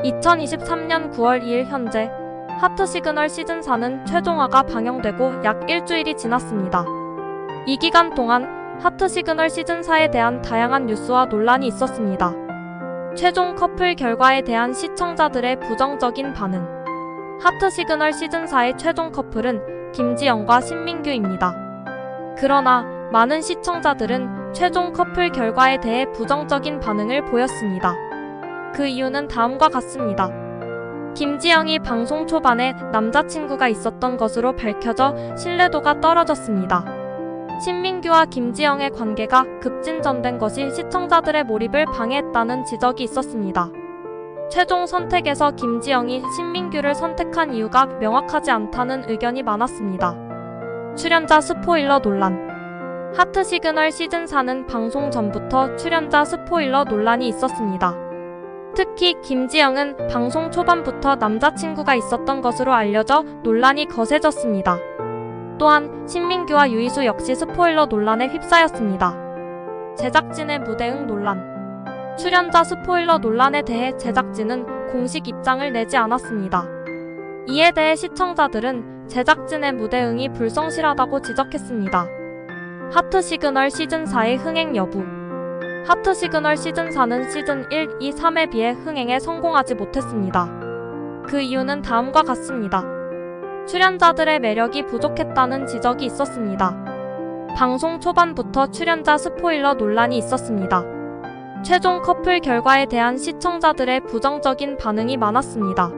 2023년 9월 2일 현재 하트시그널 시즌4는 최종화가 방영되고 약 일주일이 지났습니다. 이 기간 동안 하트시그널 시즌4에 대한 다양한 뉴스와 논란이 있었습니다. 최종 커플 결과에 대한 시청자들의 부정적인 반응. 하트시그널 시즌4의 최종 커플은 김지영과 신민규입니다. 그러나 많은 시청자들은 최종 커플 결과에 대해 부정적인 반응을 보였습니다. 그 이유는 다음과 같습니다. 김지영이 방송 초반에 남자친구가 있었던 것으로 밝혀져 신뢰도가 떨어졌습니다. 신민규와 김지영의 관계가 급진전된 것이 시청자들의 몰입을 방해했다는 지적이 있었습니다. 최종 선택에서 김지영이 신민규를 선택한 이유가 명확하지 않다는 의견이 많았습니다. 출연자 스포일러 논란. 하트시그널 시즌4는 방송 전부터 출연자 스포일러 논란이 있었습니다. 특히 김지영은 방송 초반부터 남자친구가 있었던 것으로 알려져 논란이 거세졌습니다. 또한 신민규와 유이수 역시 스포일러 논란에 휩싸였습니다. 제작진의 무대응 논란. 출연자 스포일러 논란에 대해 제작진은 공식 입장을 내지 않았습니다. 이에 대해 시청자들은 제작진의 무대응이 불성실하다고 지적했습니다. 하트시그널 시즌4의 흥행 여부. 하트시그널 시즌4는 시즌 1, 2, 3에 비해 흥행에 성공하지 못했습니다. 그 이유는 다음과 같습니다. 출연자들의 매력이 부족했다는 지적이 있었습니다. 방송 초반부터 출연자 스포일러 논란이 있었습니다. 최종 커플 결과에 대한 시청자들의 부정적인 반응이 많았습니다.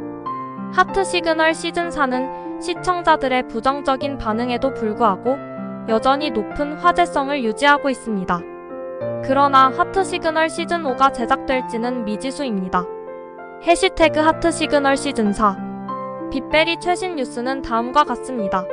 하트시그널 시즌4는 시청자들의 부정적인 반응에도 불구하고 여전히 높은 화제성을 유지하고 있습니다. 그러나 하트시그널 시즌5가 제작될지는 미지수입니다. 해시태그 하트시그널 시즌4. 빗베리 최신 뉴스는 다음과 같습니다.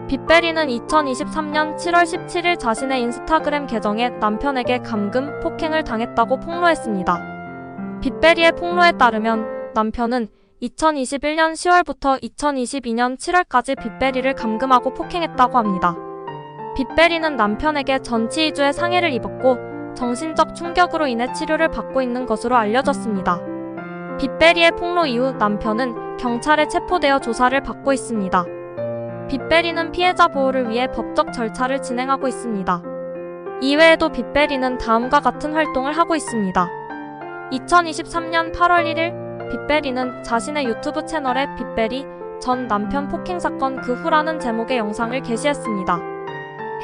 빗베리는 2023년 7월 17일 자신의 인스타그램 계정에 남편에게 감금, 폭행을 당했다고 폭로했습니다. 빗베리의 폭로에 따르면 남편은 2021년 10월부터 2022년 7월까지 빗베리를 감금하고 폭행했다고 합니다. 빗베리는 남편에게 전치 2주의 상해를 입었고 정신적 충격으로 인해 치료를 받고 있는 것으로 알려졌습니다. 빗베리의 폭로 이후 남편은 경찰에 체포되어 조사를 받고 있습니다. 빗베리는 피해자 보호를 위해 법적 절차를 진행하고 있습니다. 이외에도 빗베리는 다음과 같은 활동을 하고 있습니다. 2023년 8월 1일 빗베리는 자신의 유튜브 채널에 빗베리 전 남편 폭행 사건 그 후라는 제목의 영상을 게시했습니다.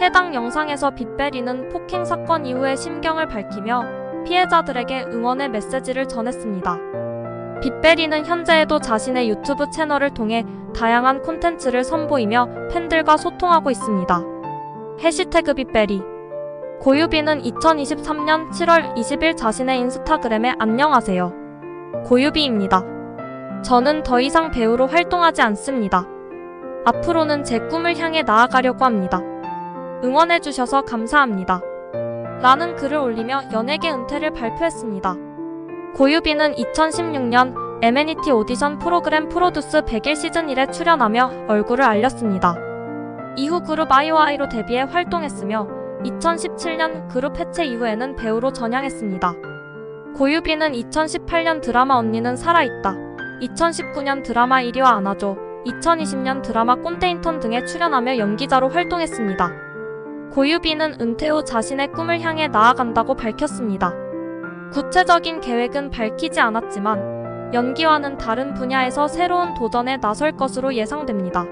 해당 영상에서 빗베리는 폭행 사건 이후의 심경을 밝히며 피해자들에게 응원의 메시지를 전했습니다. 빗베리는 현재에도 자신의 유튜브 채널을 통해 다양한 콘텐츠를 선보이며 팬들과 소통하고 있습니다. 해시태그 빗베리. 고유비는 2023년 7월 20일 자신의 인스타그램에 안녕하세요. 고유비입니다. 저는 더 이상 배우로 활동하지 않습니다. 앞으로는 제 꿈을 향해 나아가려고 합니다. 응원해주셔서 감사합니다. 라는 글을 올리며 연예계 은퇴를 발표했습니다. 고유비는 2016년 M&ET 오디션 프로그램 프로듀스 100일 시즌 1에 출연하며 얼굴을 알렸습니다. 이후 그룹 아이오아이로 데뷔해 활동했으며 2017년 그룹 해체 이후에는 배우로 전향했습니다. 고유비는 2018년 드라마 언니는 살아있다, 2019년 드라마 이리와 안아줘, 2020년 드라마 꼰대 인턴 등에 출연하며 연기자로 활동했습니다. 고유비는 은퇴 후 자신의 꿈을 향해 나아간다고 밝혔습니다. 구체적인 계획은 밝히지 않았지만 연기와는 다른 분야에서 새로운 도전에 나설 것으로 예상됩니다.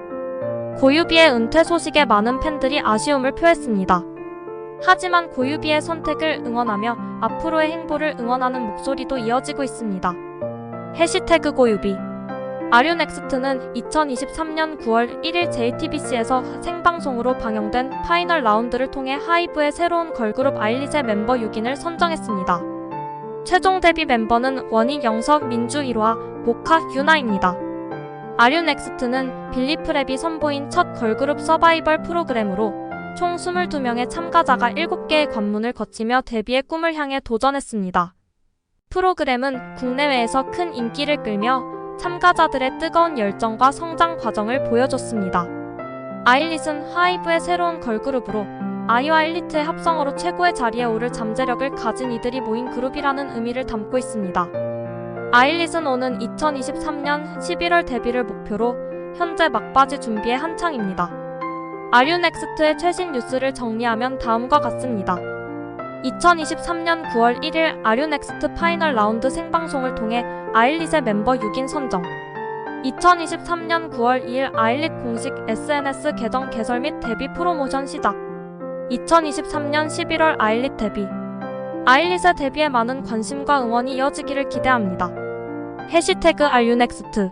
고유비의 은퇴 소식에 많은 팬들이 아쉬움을 표했습니다. 하지만 고유비의 선택을 응원하며 앞으로의 행보를 응원하는 목소리도 이어지고 있습니다. 해시태그 고유비. 아류넥스트는 2023년 9월 1일 JTBC에서 생방송으로 방영된 파이널 라운드를 통해 하이브의 새로운 걸그룹 아일릿의 멤버 6인을 선정했습니다. 최종 데뷔 멤버는 원희, 영석, 민주, 1화, 모카, 유나입니다. 아류넥스트는 빌리프랩이 선보인 첫 걸그룹 서바이벌 프로그램으로 총 22명의 참가자가 7개의 관문을 거치며 데뷔의 꿈을 향해 도전했습니다. 프로그램은 국내외에서 큰 인기를 끌며 참가자들의 뜨거운 열정과 성장 과정을 보여줬습니다. 아일릿은 하이브의 새로운 걸그룹으로 아이와 일리트의 합성어로 최고의 자리에 오를 잠재력을 가진 이들이 모인 그룹이라는 의미를 담고 있습니다. 아일릿은 오는 2023년 11월 데뷔를 목표로 현재 막바지 준비에 한창입니다. 아류넥스트의 최신 뉴스를 정리하면 다음과 같습니다. 2023년 9월 1일 아류넥스트 파이널 라운드 생방송을 통해 아일릿의 멤버 6인 선정. 2023년 9월 2일 아일릿 공식 SNS 계정 개설 및 데뷔 프로모션 시작. 2023년 11월 아일릿 데뷔. 아일릿의 데뷔에 많은 관심과 응원이 이어지기를 기대합니다. 해시태그 아류넥스트